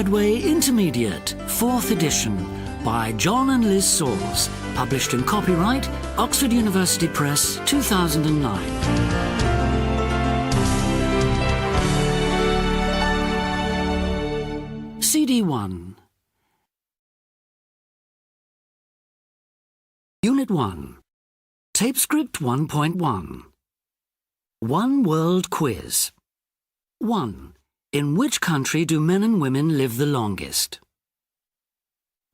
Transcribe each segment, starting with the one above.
Medway Intermediate, 4th edition, by John and Liz Sauls, published in copyright Oxford University Press, 2009. CD1. Unit 1. Tapescript 1.1. One World Quiz. 1. In which country do men and women live the longest?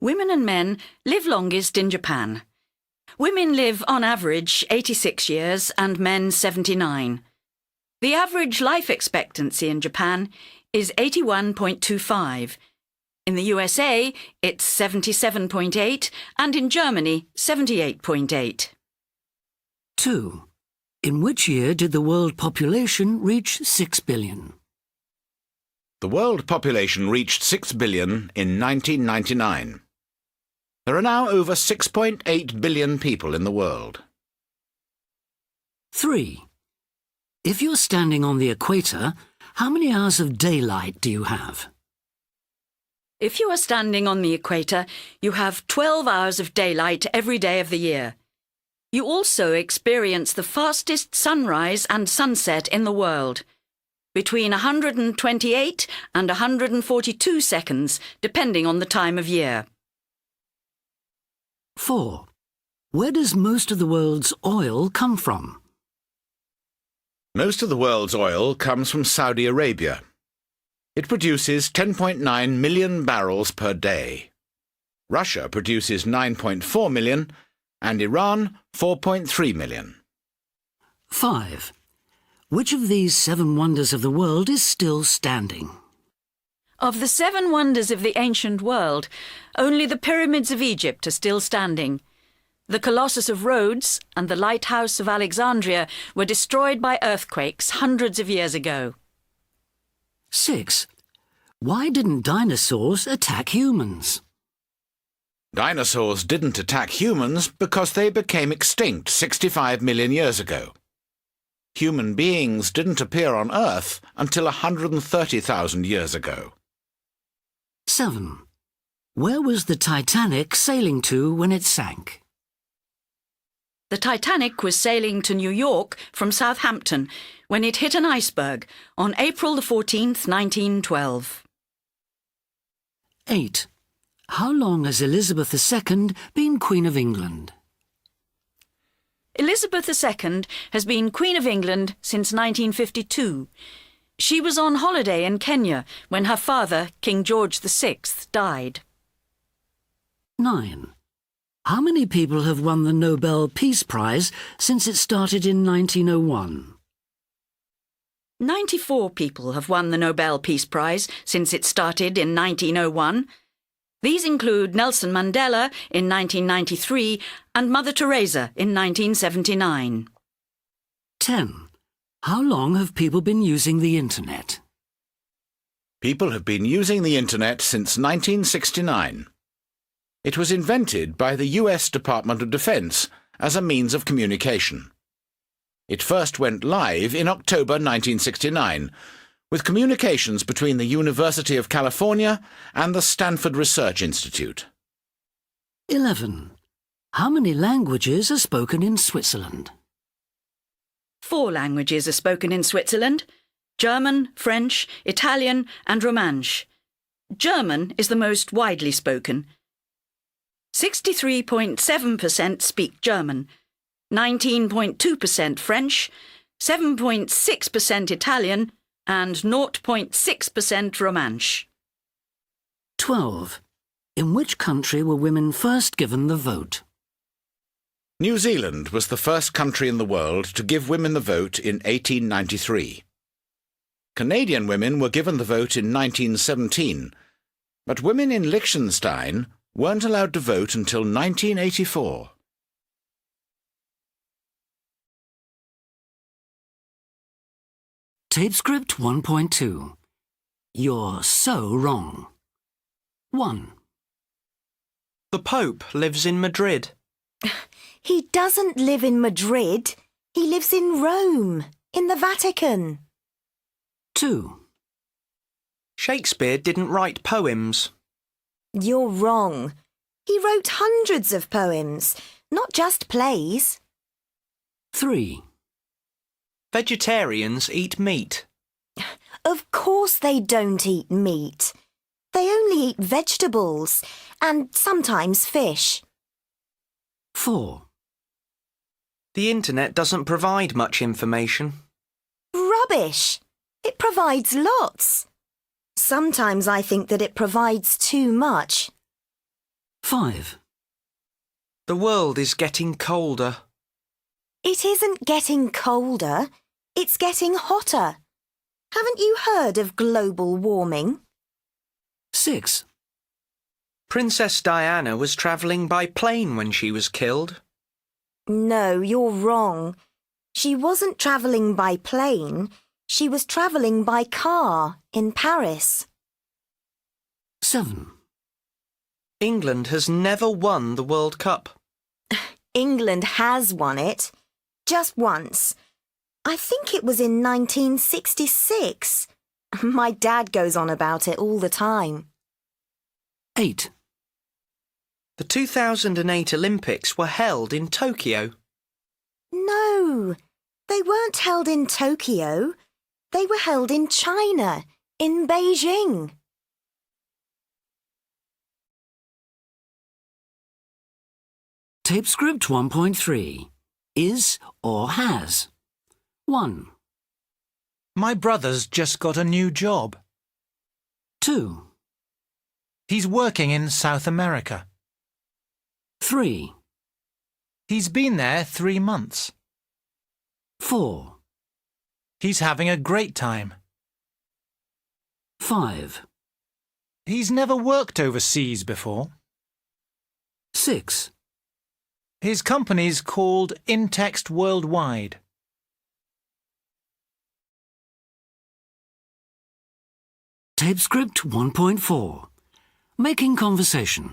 Women and men live longest in Japan. Women live on average 86 years and men 79. The average life expectancy in Japan is 81.25. In the USA, it's 77.8 and in Germany, 78.8. 2. In which year did the world population reach 6 billion? The world population reached 6 billion in 1999. There are now over 6.8 billion people in the world. 3. If you're standing on the equator, how many hours of daylight do you have? If you are standing on the equator, you have 12 hours of daylight every day of the year. You also experience the fastest sunrise and sunset in the world, between 128 and 142 seconds, depending on the time of year. 4. Where does most of the world's oil come from? Most of the world's oil comes from Saudi Arabia. It produces 10.9 million barrels per day. Russia produces 9.4 million and Iran 4.3 million. 5. Which of these 7 wonders of the world is still standing? Of the 7 wonders of the ancient world, only the pyramids of Egypt are still standing. The Colossus of Rhodes and the Lighthouse of Alexandria were destroyed by earthquakes hundreds of years ago. 6. Why didn't dinosaurs attack humans? Dinosaurs didn't attack humans because they became extinct 65 million years ago. Human beings didn't appear on Earth until 130,000 years ago. 7. Where was the Titanic sailing to when it sank? The Titanic was sailing to New York from Southampton when it hit an iceberg on April 14th, 1912. 8. How long has Elizabeth II been Queen of England? Elizabeth II has been Queen of England since 1952. She was on holiday in Kenya when her father, King George VI, died. 9. How many people have won the Nobel Peace Prize since it started in 1901? 94 people have won the Nobel Peace Prize since it started in 1901. These include Nelson Mandela in 1993 and Mother Teresa in 1979. 10. How long have people been using the Internet? People have been using the Internet since 1969. It was invented by the US Department of Defense as a means of communication. It first went live in October 1969, with communications between the University of California and the Stanford Research Institute. 11. How many languages are spoken in Switzerland? 4 languages are spoken in Switzerland: German, French, Italian and Romansh. German is the most widely spoken. 63.7% speak German, 19.2% French, 7.6% Italian and 0.6% Romansh. 12. In which country were women first given the vote? New Zealand was the first country in the world to give women the vote in 1893. Canadian women were given the vote in 1917, but women in Liechtenstein weren't allowed to vote until 1984. Tapescript 1.2. You're so wrong. 1. The Pope lives in Madrid. He doesn't live in Madrid. He lives in Rome, in the Vatican. 2. Shakespeare didn't write poems. You're wrong. He wrote hundreds of poems, not just plays. 3. Vegetarians eat meat. Of course they don't eat meat. They only eat vegetables and sometimes fish. 4. The internet doesn't provide much information. Rubbish! It provides lots. Sometimes I think that it provides too much. 5. The world is getting colder. It isn't getting colder, it's getting hotter. Haven't you heard of global warming? 6. Princess Diana was travelling by plane when she was killed. No, you're wrong. She wasn't travelling by plane. She was travelling by car in Paris. 7. England has never won the World Cup. England has won it. Just once. I think it was in 1966. My dad goes on about it all the time. 8. The 2008 Olympics were held in Tokyo. No, they weren't held in Tokyo. They were held in China, in Beijing. Tape script 1.3. Is or has. 1. My brother's just got a new job. 2. He's working in South America. 3. He's been there 3 months. 4. He's having a great time. 5. He's never worked overseas before. 6. His company's called Intext Worldwide. Tape script 1.4. Making conversation.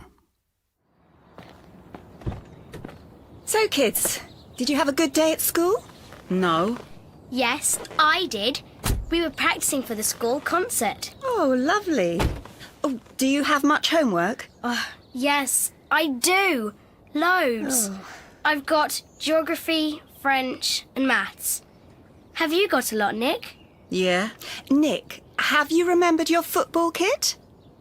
So, kids, did you have a good day at school? No. Yes, I did. We were practicing for the school concert. Oh, lovely. Oh, do you have much homework? Yes, I do. Loads. I've got geography, French and maths. Have you got a lot, Nick? Yeah. Nick, have you remembered your football kit?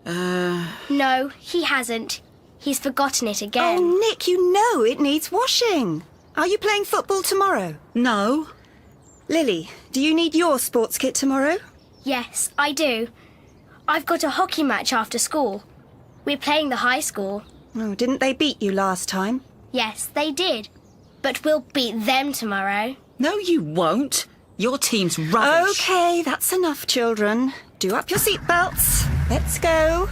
No, he hasn't. He's forgotten it again. Oh, Nick, you know it needs washing. Are you playing football tomorrow? No. Lily, do you need your sports kit tomorrow? Yes, I do. I've got a hockey match after school. We're playing the high school. Oh, didn't they beat you last time? Yes, they did. But we'll beat them tomorrow. No, you won't. Your team's rubbish. OK, that's enough, children. Do up your seatbelts. Let's go.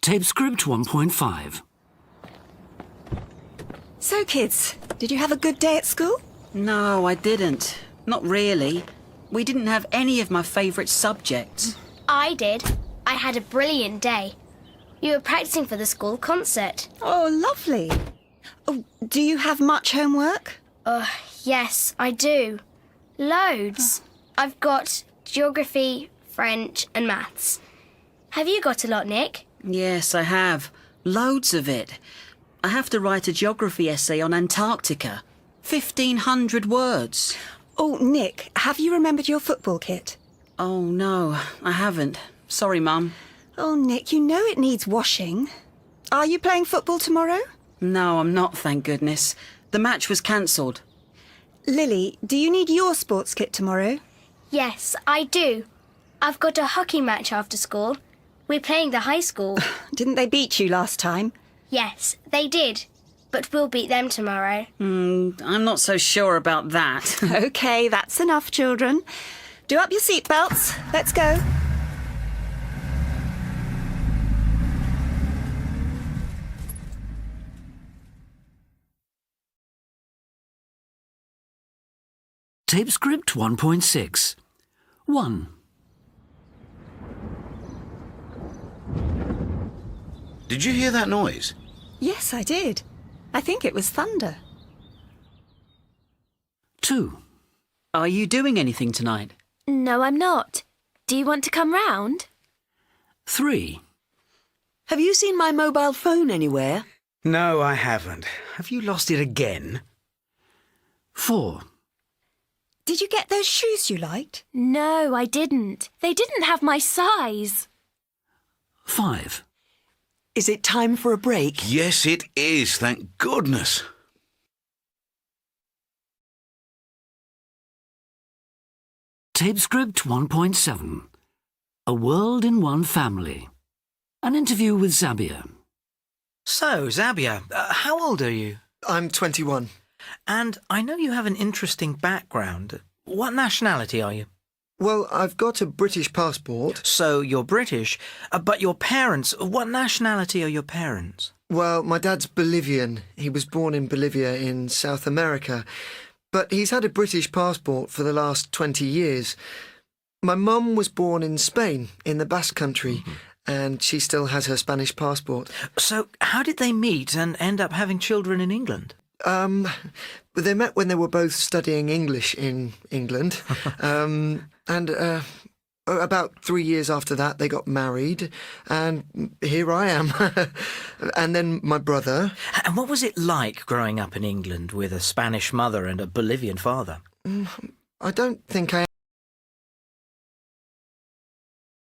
Tape script 1.5. So, kids, did you have a good day at school? No, I didn't. Not really. We didn't have any of my favourite subjects. I did. I had a brilliant day. We were practicing for the school concert. Oh, lovely. Oh, do you have much homework? Yes, I do. Loads. I've got geography, French and maths. Have you got a lot, Nick? Yes, I have. Loads of it. I have to write a geography essay on Antarctica. 1,500 words. Oh, Nick, have you remembered your football kit? Oh, no, I haven't. Sorry, Mum. Oh, Nick, you know it needs washing. Are you playing football tomorrow? No, I'm not, thank goodness. The match was cancelled. Lily, do you need your sports kit tomorrow? Yes, I do. I've got a hockey match after school. We're playing the high school. Didn't they beat you last time? Yes, they did. But we'll beat them tomorrow. I'm not so sure about that. OK, that's enough, children. Do up your seatbelts. Let's go. Tape script 1.6. 1. Did you hear that noise? Yes, I did. I think it was thunder. 2. Are you doing anything tonight? No, I'm not. Do you want to come round? 3. Have you seen my mobile phone anywhere? No, I haven't. Have you lost it again? 4. Did you get those shoes you liked? No, I didn't. They didn't have my size. 5. Is it time for a break? Yes, it is, thank goodness. Tape script 1.7. A World in One Family. An interview with Zabia. So, Zabia, how old are you? I'm 21. And I know you have an interesting background. What nationality are you? Well, I've got a British passport. So, you're British, but your parents, what nationality are your parents? Well, my dad's Bolivian. He was born in Bolivia in South America. But he's had a British passport for the last 20 years. My mum was born in Spain, in the Basque Country, and she still has her Spanish passport. So, how did they meet and end up having children in England? They met when they were both studying English in England. About 3 years after that, they got married, and here I am. And then my brother. And what was it like growing up in England with a Spanish mother and a Bolivian father? I don't think I